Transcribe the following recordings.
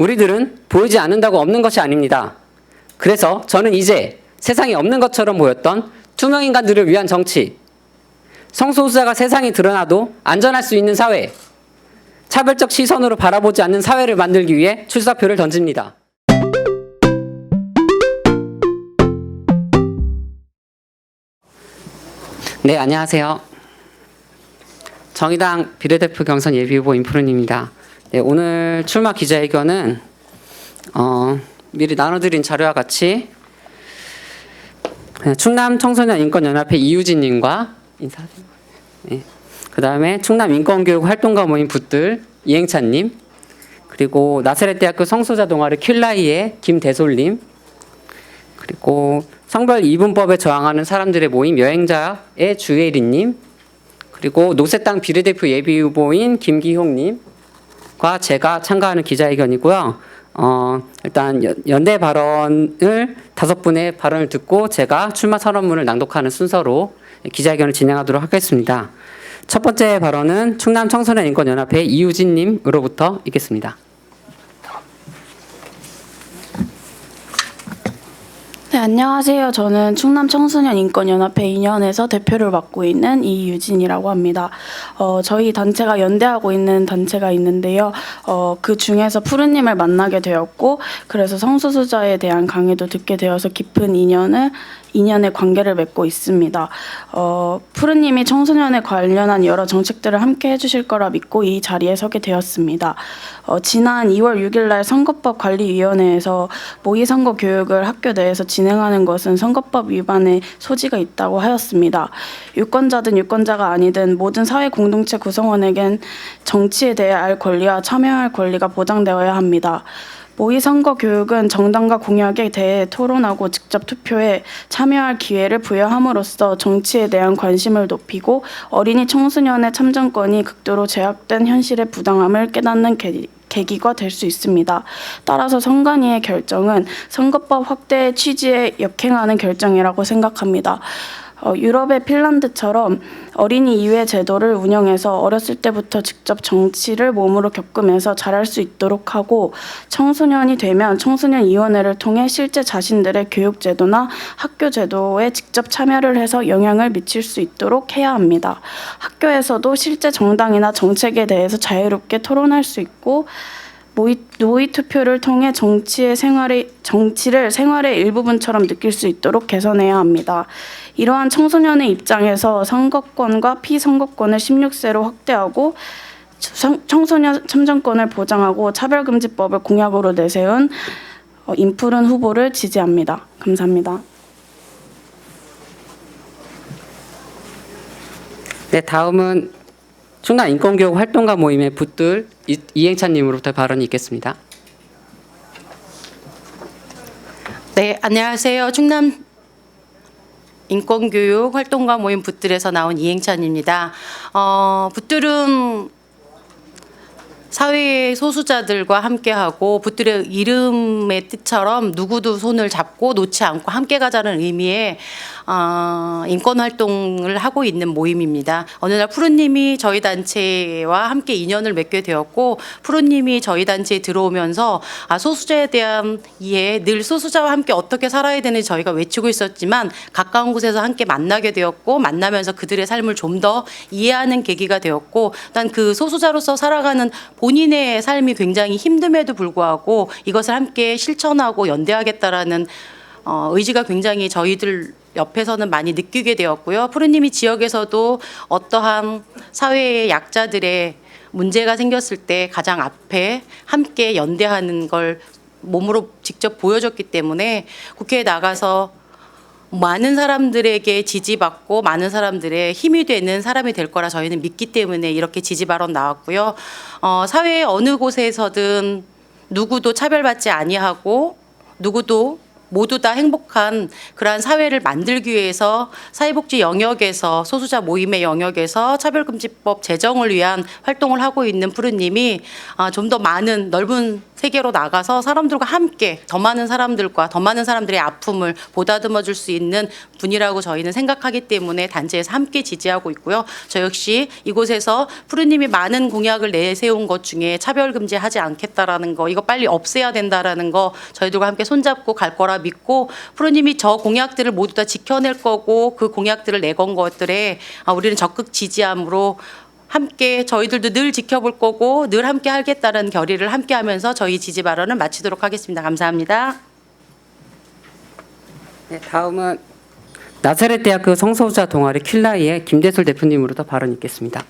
우리들은 보이지 않는다고 없는 것이 아닙니다. 그래서 저는 이제 세상에 없는 것처럼 보였던 투명 인간들을 위한 정치, 성소수자가 세상에 드러나도 안전할 수 있는 사회, 차별적 시선으로 바라보지 않는 사회를 만들기 위해 출사표를 던집니다. 네, 안녕하세요. 정의당 비례대표 경선 예비후보 임프른입니다. 네, 오늘 출마 기자회견은 미리 나눠드린 자료와 같이 충남 청소년 인권연합회 이유진님과 인사하세요. 네. 그 다음에 충남 인권교육 활동가 모임 붙들 이행찬님, 그리고 나사렛대학교 성소자 동아리 킬라이의 김대솔님, 그리고 성별 이분법에 저항하는 사람들의 모임 여행자의 주혜리님, 그리고 노새땅 비례대표 예비후보인 김기홍님과 제가 참가하는 기자회견이고요. 일단 연대 발언을 5분의 발언을 듣고 제가 출마 선언문을 낭독하는 순서로 기자회견을 진행하도록 하겠습니다. 첫 번째 발언은 충남 청소년 인권연합회 이유진님으로부터 있겠습니다. 네, 안녕하세요. 저는 충남 청소년 인권연합회 2년에서 대표를 맡고 있는 이유진이라고 합니다. 저희 단체가 연대하고 있는 단체가 있는데요. 그 중에서 푸른님을 만나게 되었고, 그래서 성소수자에 대한 강의도 듣게 되어서 깊은 인연의 관계를 맺고 있습니다. 푸른님이 청소년에 관련한 여러 정책들을 함께 해주실 거라 믿고 이 자리에 서게 되었습니다. 지난 2월 6일 날 선거법 관리위원회에서 모의선거 교육을 학교 내에서 진행하는 것은 선거법 위반의 소지가 있다고 하였습니다. 유권자든 유권자가 아니든 모든 사회 공동체 구성원에겐 정치에 대해 알 권리와 참여할 권리가 보장되어야 합니다. 모의선거 교육은 정당과 공약에 대해 토론하고 직접 투표에 참여할 기회를 부여함으로써 정치에 대한 관심을 높이고 어린이 청소년의 참정권이 극도로 제약된 현실의 부당함을 깨닫는 계기가 될 수 있습니다. 따라서 선관위의 결정은 선거법 확대의 취지에 역행하는 결정이라고 생각합니다. 유럽의 핀란드처럼 어린이 이회 제도를 운영해서 어렸을 때부터 직접 정치를 몸으로 겪으면서 잘할 수 있도록 하고, 청소년이 되면 청소년위원회를 통해 실제 자신들의 교육제도나 학교제도에 직접 참여를 해서 영향을 미칠 수 있도록 해야 합니다. 학교에서도 실제 정당이나 정책에 대해서 자유롭게 토론할 수 있고, 노이 투표를 통해 정치를 생활의 일부분처럼 느낄 수 있도록 개선해야 합니다. 이러한 청소년의 입장에서 선거권과 피선거권을 16세로 확대하고 청소년 참정권을 보장하고 차별금지법을 공약으로 내세운 임푸른 후보를 지지합니다. 감사합니다. 네, 다음은 충남 인권교육 활동가 모임의 붙들 이행찬님으로부터 발언이 있겠습니다. 네, 안녕하세요. 충남 인권교육 활동가 모임 붙들에서 나온 이행찬입니다. 붙들은 사회의 소수자들과 함께하고 붙들의 이름의 뜻처럼 누구도 손을 잡고 놓지 않고 함께 가자는 의미의 인권 활동을 하고 있는 모임입니다. 어느 날 푸른님이 저희 단체와 함께 인연을 맺게 되었고, 푸른님이 저희 단체에 들어오면서 소수자에 대한 이해, 늘 소수자와 함께 어떻게 살아야 되는지 저희가 외치고 있었지만 가까운 곳에서 함께 만나게 되었고, 만나면서 그들의 삶을 좀 더 이해하는 계기가 되었고, 난 그 소수자로서 살아가는 본인의 삶이 굉장히 힘듦에도 불구하고 이것을 함께 실천하고 연대하겠다라는 의지가 굉장히 저희들 옆에서는 많이 느끼게 되었고요. 푸른님이 지역에서도 어떠한 사회의 약자들의 문제가 생겼을 때 가장 앞에 함께 연대하는 걸 몸으로 직접 보여줬기 때문에 국회에 나가서 많은 사람들에게 지지받고 많은 사람들의 힘이 되는 사람이 될 거라 저희는 믿기 때문에 이렇게 지지 발언 나왔고요. 사회의 어느 곳에서든 누구도 차별받지 아니하고 누구도 모두 다 행복한 그러한 사회를 만들기 위해서 사회복지 영역에서 소수자 모임의 영역에서 차별금지법 제정을 위한 활동을 하고 있는 푸른님이 좀 더 많은 넓은 세계로 나가서 사람들과 함께 더 많은 사람들과 더 많은 사람들의 아픔을 보다듬어 줄 수 있는 분이라고 저희는 생각하기 때문에 단체에서 함께 지지하고 있고요. 저 역시 이곳에서 푸르님이 많은 공약을 내세운 것 중에 차별금지하지 않겠다라는 거, 이거 빨리 없애야 된다라는 거 저희들과 함께 손잡고 갈 거라 믿고, 푸르님이 저 공약들을 모두 다 지켜낼 거고 그 공약들을 내건 것들에 우리는 적극 지지함으로 함께 저희들도 늘 지켜볼 거고 늘 함께 하겠다는 결의를 함께 하면서 저희 지지 발언을 마치도록 하겠습니다. 감사합니다. 네, 다음은 나사렛대학교 성소수자 동아리 킬라이의 김대솔 대표님으로부터 발언 있겠습니다.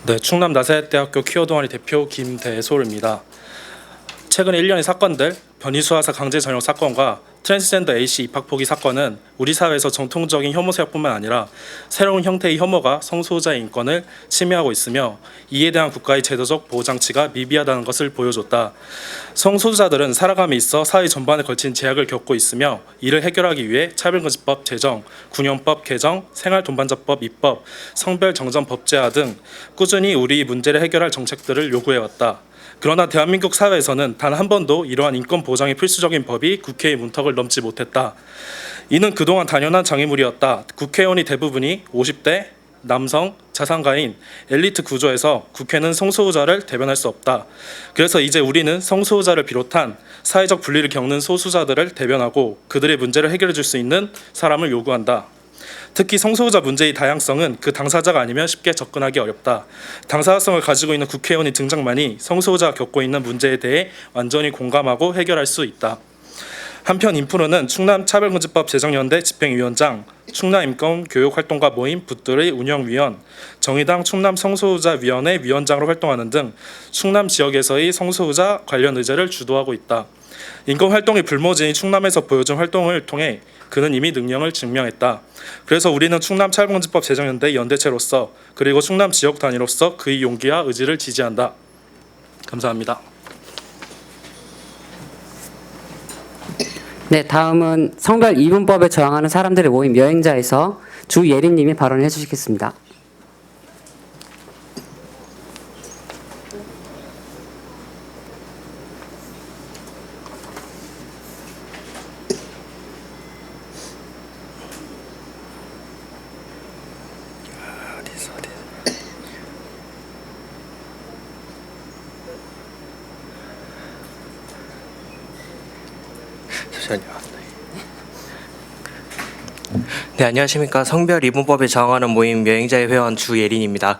네, 충남 나사렛대학교 퀴어 동아리 대표 김대솔입니다. 최근 1년의 사건들, 변이수하사 강제 전역 사건과 트랜스젠더 A씨 입학 포기 사건은 우리 사회에서 정통적인 혐오 세력뿐만 아니라 새로운 형태의 혐오가 성소수자의 인권을 침해하고 있으며 이에 대한 국가의 제도적 보호 장치가 미비하다는 것을 보여줬다. 성소수자들은 살아감에 있어 사회 전반에 걸친 제약을 겪고 있으며 이를 해결하기 위해 차별금지법 제정, 군형법 개정, 생활동반자법 입법, 성별정전법제화 등 꾸준히 우리 문제를 해결할 정책들을 요구해왔다. 그러나 대한민국 사회에서는 단 한 번도 이러한 인권 보장의 필수적인 법이 국회의 문턱을 넘지 못했다. 이는 그동안 당연한 장애물이었다. 국회의원이 대부분이 50대, 남성, 자산가인, 엘리트 구조에서 국회는 성소수자를 대변할 수 없다. 그래서 이제 우리는 성소수자를 비롯한 사회적 분리를 겪는 소수자들을 대변하고 그들의 문제를 해결해 줄 수 있는 사람을 요구한다. 특히 성소수자 문제의 다양성은 그 당사자가 아니면 쉽게 접근하기 어렵다. 당사자성을 가지고 있는 국회의원이 등장만이 성소수자가 겪고 있는 문제에 대해 완전히 공감하고 해결할 수 있다. 한편 인프로는 충남차별금지법 제정연대 집행위원장, 충남인권교육활동가 모임 붓들의 운영위원, 정의당 충남성소수자위원회 위원장으로 활동하는 등 충남 지역에서의 성소수자 관련 의제를 주도하고 있다. 인권활동의 불모지인 충남에서 보여준 활동을 통해 그는 이미 능력을 증명했다. 그래서 우리는 충남차별금지법 제정연대 연대체로서 그리고 충남 지역 단위로서 그의 용기와 의지를 지지한다. 감사합니다. 네, 다음은 성별 이분법에 저항하는 사람들의 모임 여행자에서 주예린님이 발언을 해주시겠습니다. 네, 안녕하십니까. 성별 이분법에 저항하는 모임 여행자의 회원 주예린입니다.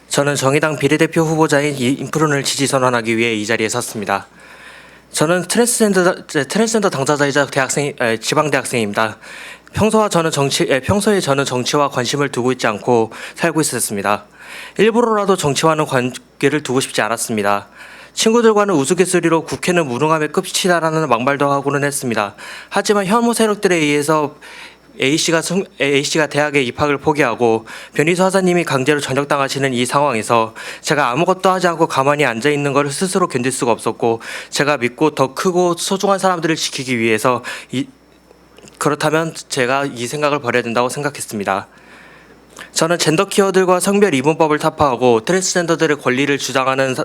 저는 정의당 비례대표 후보자인 인프론을 지지 선언하기 위해 이 자리에 섰습니다. 저는 트랜스젠더 당사자이자 지방대학생입니다. 평소에 저는 정치와 관심을 두고 있지 않고 살고 있었습니다. 일부러라도 정치와는 관계를 두고 싶지 않았습니다. 친구들과는 우스갯소리로 국회는 무능함의 끝이다라는 막말도 하고는 했습니다. 하지만 혐오 세력들에 의해서 A씨가 대학에 입학을 포기하고 변희수 하사님이 강제로 전역당하시는 이 상황에서 제가 아무것도 하지 않고 가만히 앉아있는 것을 스스로 견딜 수가 없었고, 제가 믿고 더 크고 소중한 사람들을 지키기 위해서 그렇다면 제가 이 생각을 버려야 된다고 생각했습니다. 저는 젠더 키워드과 성별 이분법을 타파하고 트랜스젠더들의 권리를 주장하는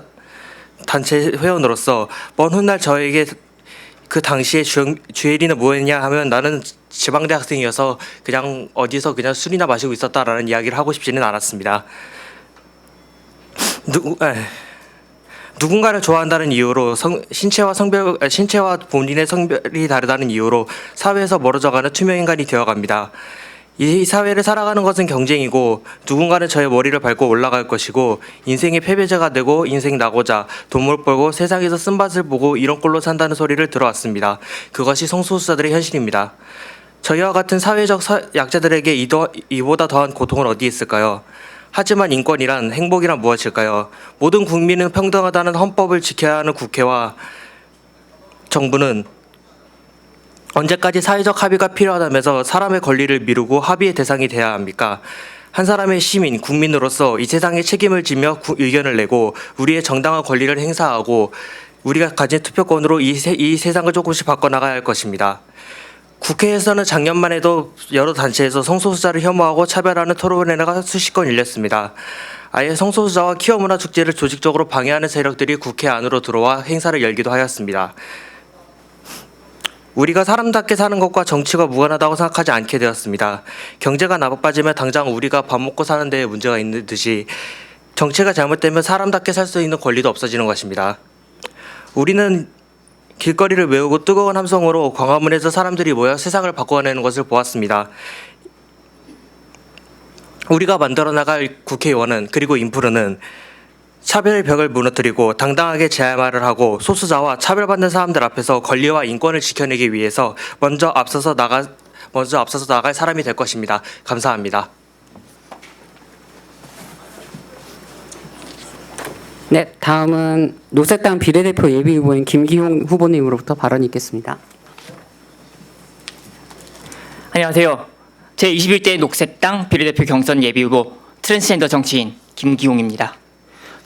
단체 회원으로서 먼 훗날 저에게 그 당시에 주혜리는 뭐했냐 하면 나는 지방대학생이어서 그냥 어디서 그냥 술이나 마시고 있었다라는 이야기를 하고 싶지는 않았습니다. 누군가를 좋아한다는 이유로 신체와 본인의 성별이 다르다는 이유로 사회에서 멀어져가는 투명인간이 되어갑니다. 이 사회를 살아가는 것은 경쟁이고 누군가는 저의 머리를 밟고 올라갈 것이고 인생의 패배자가 되고 인생 나고자 돈 못 벌고 세상에서 쓴맛을 보고 이런 꼴로 산다는 소리를 들어왔습니다. 그것이 성소수자들의 현실입니다. 저희와 같은 사회적 약자들에게 이보다 더한 고통은 어디 있을까요? 하지만 인권이란, 행복이란 무엇일까요? 모든 국민은 평등하다는 헌법을 지켜야 하는 국회와 정부는 언제까지 사회적 합의가 필요하다면서 사람의 권리를 미루고 합의의 대상이 돼야 합니까? 한 사람의 시민, 국민으로서 이 세상에 책임을 지며 의견을 내고 우리의 정당한 권리를 행사하고 우리가 가진 투표권으로 이 세상을 조금씩 바꿔나가야 할 것입니다. 국회에서는 작년만 해도 여러 단체에서 성소수자를 혐오하고 차별하는 토론회가 수십 건 열렸습니다. 아예 성소수자와 퀴어 문화 축제를 조직적으로 방해하는 세력들이 국회 안으로 들어와 행사를 열기도 하였습니다. 우리가 사람답게 사는 것과 정치가 무관하다고 생각하지 않게 되었습니다. 경제가 나빠지면 당장 우리가 밥 먹고 사는 데에 문제가 있는 듯이 정치가 잘못되면 사람답게 살 수 있는 권리도 없어지는 것입니다. 우리는 길거리를 메우고 뜨거운 함성으로 광화문에서 사람들이 모여 세상을 바꿔내는 것을 보았습니다. 우리가 만들어 나갈 국회의원은 그리고 인프루는 차별의 벽을 무너뜨리고 당당하게 제 말을 하고 소수자와 차별받는 사람들 앞에서 권리와 인권을 지켜내기 위해서 먼저 앞서서 나갈 사람이 될 것입니다. 감사합니다. 네, 다음은 노색당 비례대표 예비후보인 김기용 후보님으로부터 발언이 있겠습니다. 안녕하세요. 제21대 녹색당 비례대표 경선 예비후보 트랜스젠더 정치인 김기용입니다.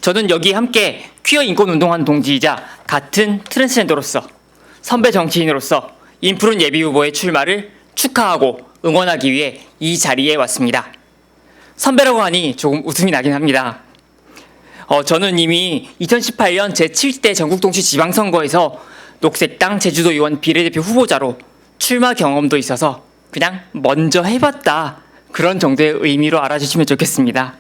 저는 여기 함께 퀴어 인권 운동하는 동지이자 같은 트랜스젠더로서 선배 정치인으로서 인프룬 예비후보의 출마를 축하하고 응원하기 위해 이 자리에 왔습니다. 선배라고 하니 조금 웃음이 나긴 합니다. 저는 이미 2018년 제7대 전국동시 지방선거에서 녹색당 제주도의원 비례대표 후보자로 출마 경험도 있어서 그냥 먼저 해봤다, 그런 정도의 의미로 알아주시면 좋겠습니다.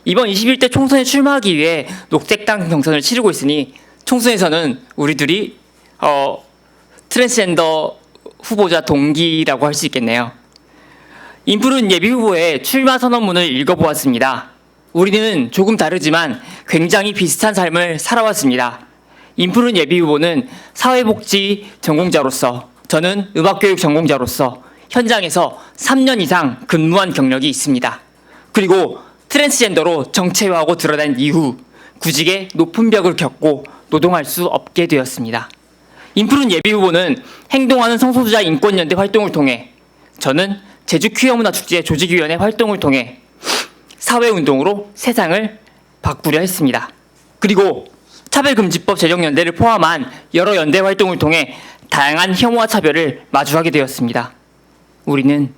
이번 21대 총선에 출마하기 위해 녹색당 경선을 치르고 있으니 총선에서는 우리 둘이 트랜스젠더 후보자 동기라고 할 수 있겠네요. 인프룬 예비후보의 출마 선언문을 읽어보았습니다. 우리는 조금 다르지만 굉장히 비슷한 삶을 살아왔습니다. 인프룬 예비후보는 사회복지 전공자로서, 저는 음악교육 전공자로서 현장에서 3년 이상 근무한 경력이 있습니다. 그리고 트랜스젠더로 정체화하고 드러난 이후 구직의 높은 벽을 겪고 노동할 수 없게 되었습니다. 인프룬 예비후보는 행동하는 성소수자 인권연대 활동을 통해, 저는 제주 퀴어문화축제 조직위원회 활동을 통해 사회운동으로 세상을 바꾸려 했습니다. 그리고 차별금지법 제정연대를 포함한 여러 연대 활동을 통해 다양한 혐오와 차별을 마주하게 되었습니다. 우리는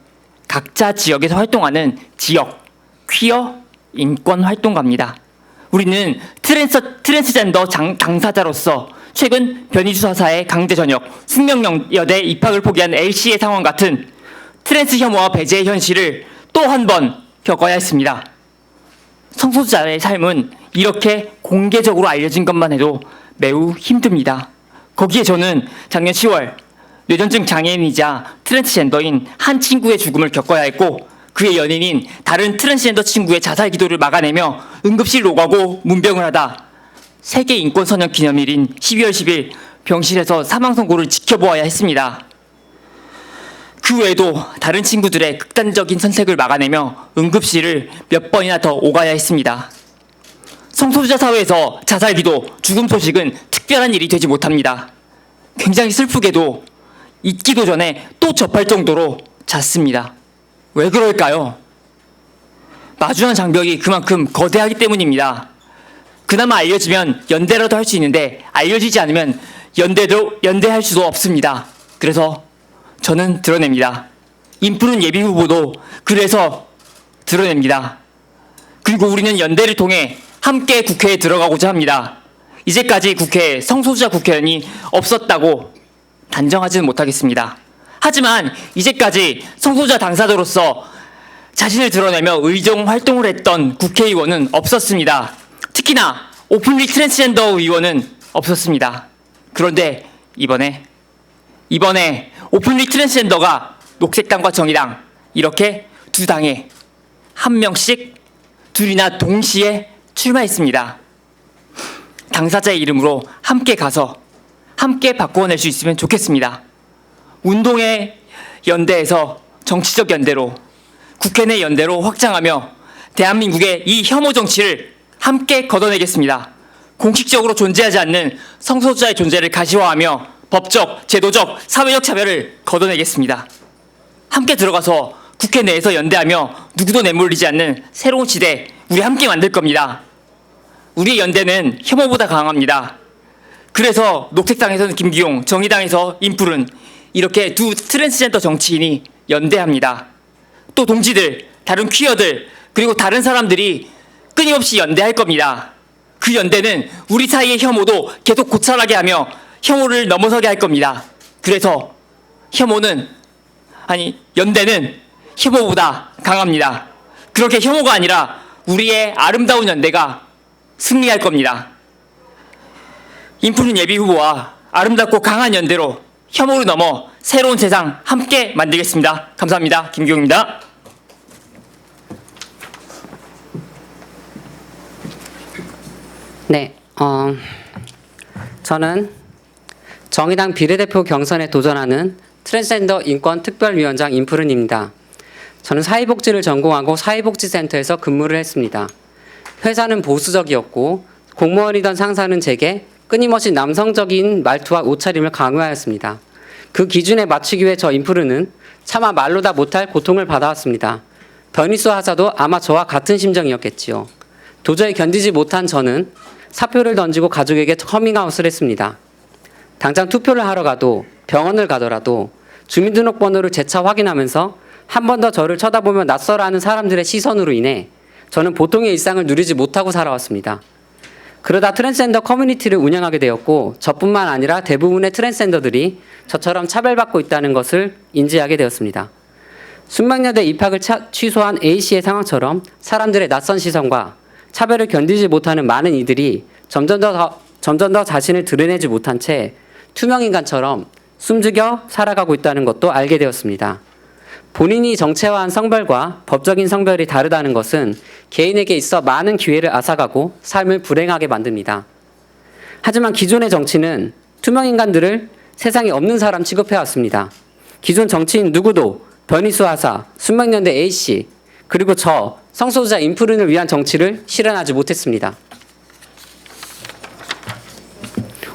각자 지역에서 활동하는 지역 퀴어 인권 활동가입니다. 우리는 트랜스젠더 당사자로서 최근 변희수사사의 강제 전역, 숙명여대 입학을 포기한 L씨의 상황 같은 트랜스 혐오와 배제의 현실을 또 한 번 겪어야 했습니다. 성소수자의 삶은 이렇게 공개적으로 알려진 것만 해도 매우 힘듭니다. 거기에 저는 작년 10월 뇌전증 장애인이자 트랜스젠더인 한 친구의 죽음을 겪어야 했고, 그의 연인인 다른 트랜스젠더 친구의 자살 기도를 막아내며 응급실 오가고 문병을 하다 세계 인권 선언 기념일인 12월 10일 병실에서 사망 선고를 지켜보아야 했습니다. 그 외에도 다른 친구들의 극단적인 선택을 막아내며 응급실을 몇 번이나 더 오가야 했습니다. 성소수자 사회에서 자살 기도, 죽음 소식은 특별한 일이 되지 못합니다. 굉장히 슬프게도 잊기도 전에 또 접할 정도로 잦습니다. 왜 그럴까요? 마주한 장벽이 그만큼 거대하기 때문입니다. 그나마 알려지면 연대라도 할 수 있는데 알려지지 않으면 연대할 수도 없습니다. 그래서 저는 드러냅니다. 인프룬 예비후보도 그래서 드러냅니다. 그리고 우리는 연대를 통해 함께 국회에 들어가고자 합니다. 이제까지 국회에 성소수자 국회의원이 없었다고 단정하지는 못하겠습니다. 하지만 이제까지 성소수자 당사자로서 자신을 드러내며 의정 활동을 했던 국회의원은 없었습니다. 특히나 오픈리 트랜스젠더 의원은 없었습니다. 그런데 이번에 오픈리 트랜스젠더가 녹색당과 정의당 이렇게 두 당에 한 명씩 둘이나 동시에 출마했습니다. 당사자의 이름으로 함께 가서 함께 바꿔낼 수 있으면 좋겠습니다. 운동의 연대에서 정치적 연대로, 국회 내 연대로 확장하며 대한민국의 이 혐오 정치를 함께 걷어내겠습니다. 공식적으로 존재하지 않는 성소수자의 존재를 가시화하며 법적, 제도적, 사회적 차별을 걷어내겠습니다. 함께 들어가서 국회 내에서 연대하며 누구도 내몰리지 않는 새로운 시대, 우리 함께 만들 겁니다. 우리의 연대는 혐오보다 강합니다. 그래서 녹색당에서는 김기용, 정의당에서 인프룬, 이렇게 두 트랜스젠더 정치인이 연대합니다. 또 동지들, 다른 퀴어들, 그리고 다른 사람들이 끊임없이 연대할 겁니다. 그 연대는 우리 사이의 혐오도 계속 고찰하게 하며 혐오를 넘어서게 할 겁니다. 그래서 연대는 혐오보다 강합니다. 그렇게 혐오가 아니라 우리의 아름다운 연대가 승리할 겁니다. 인프룬 예비 후보와 아름답고 강한 연대로 혐오를 넘어 새로운 세상 함께 만들겠습니다. 감사합니다. 김기용입니다. 네, 저는 정의당 비례대표 경선에 도전하는 트랜스젠더 인권특별위원장 임푸른입니다. 저는 사회복지를 전공하고 사회복지센터에서 근무를 했습니다. 회사는 보수적이었고 공무원이던 상사는 제게 끊임없이 남성적인 말투와 옷차림을 강요하였습니다. 그 기준에 맞추기 위해 저 임푸른은 차마 말로 다 못할 고통을 받아왔습니다. 변희수 하사도 아마 저와 같은 심정이었겠지요. 도저히 견디지 못한 저는 사표를 던지고 가족에게 커밍아웃을 했습니다. 당장 투표를 하러 가도 병원을 가더라도 주민등록번호를 재차 확인하면서 한 번 더 저를 쳐다보며 낯설어하는 사람들의 시선으로 인해 저는 보통의 일상을 누리지 못하고 살아왔습니다. 그러다 트랜스젠더 커뮤니티를 운영하게 되었고 저뿐만 아니라 대부분의 트랜스젠더들이 저처럼 차별받고 있다는 것을 인지하게 되었습니다. 순명여대 입학을 취소한 A씨의 상황처럼 사람들의 낯선 시선과 차별을 견디지 못하는 많은 이들이 점점 더 자신을 드러내지 못한 채 투명인간처럼 숨죽여 살아가고 있다는 것도 알게 되었습니다. 본인이 정체화한 성별과 법적인 성별이 다르다는 것은 개인에게 있어 많은 기회를 앗아가고 삶을 불행하게 만듭니다. 하지만 기존의 정치는 투명인간들을 세상에 없는 사람 취급해왔습니다. 기존 정치인 누구도 변희수 하사, 순명연대 A씨, 그리고 저 성소수자 인프룬을 위한 정치를 실현하지 못했습니다.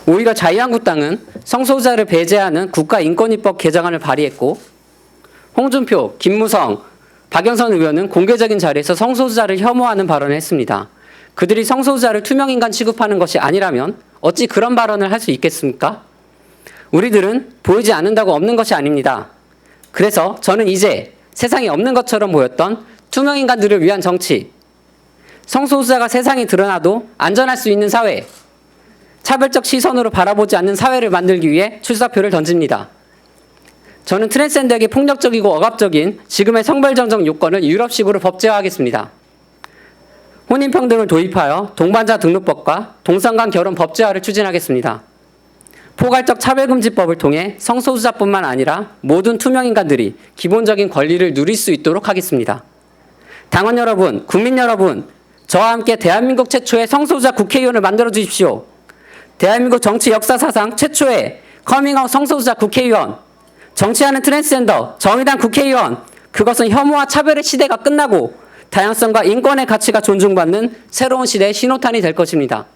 오히려 자유한국당은 성소수자를 배제하는 국가인권입법 개정안을 발의했고 홍준표, 김무성, 박영선 의원은 공개적인 자리에서 성소수자를 혐오하는 발언을 했습니다. 그들이 성소수자를 투명인간 취급하는 것이 아니라면 어찌 그런 발언을 할 수 있겠습니까? 우리들은 보이지 않는다고 없는 것이 아닙니다. 그래서 저는 이제 세상에 없는 것처럼 보였던 투명인간들을 위한 정치, 성소수자가 세상에 드러나도 안전할 수 있는 사회, 차별적 시선으로 바라보지 않는 사회를 만들기 위해 출사표를 던집니다. 저는 트랜스젠더에게 폭력적이고 억압적인 지금의 성별정정 요건을 유럽식으로 법제화하겠습니다. 혼인평등을 도입하여 동반자 등록법과 동성간 결혼 법제화를 추진하겠습니다. 포괄적 차별금지법을 통해 성소수자뿐만 아니라 모든 투명인간들이 기본적인 권리를 누릴 수 있도록 하겠습니다. 당원 여러분, 국민 여러분, 저와 함께 대한민국 최초의 성소수자 국회의원을 만들어 주십시오. 대한민국 정치 역사사상 최초의 커밍아웃 성소수자 국회의원, 정치하는 트랜스젠더, 정의당 국회의원, 그것은 혐오와 차별의 시대가 끝나고 다양성과 인권의 가치가 존중받는 새로운 시대의 신호탄이 될 것입니다.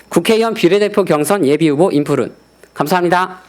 국회의원 비례대표 경선 예비후보 임푸른. 감사합니다.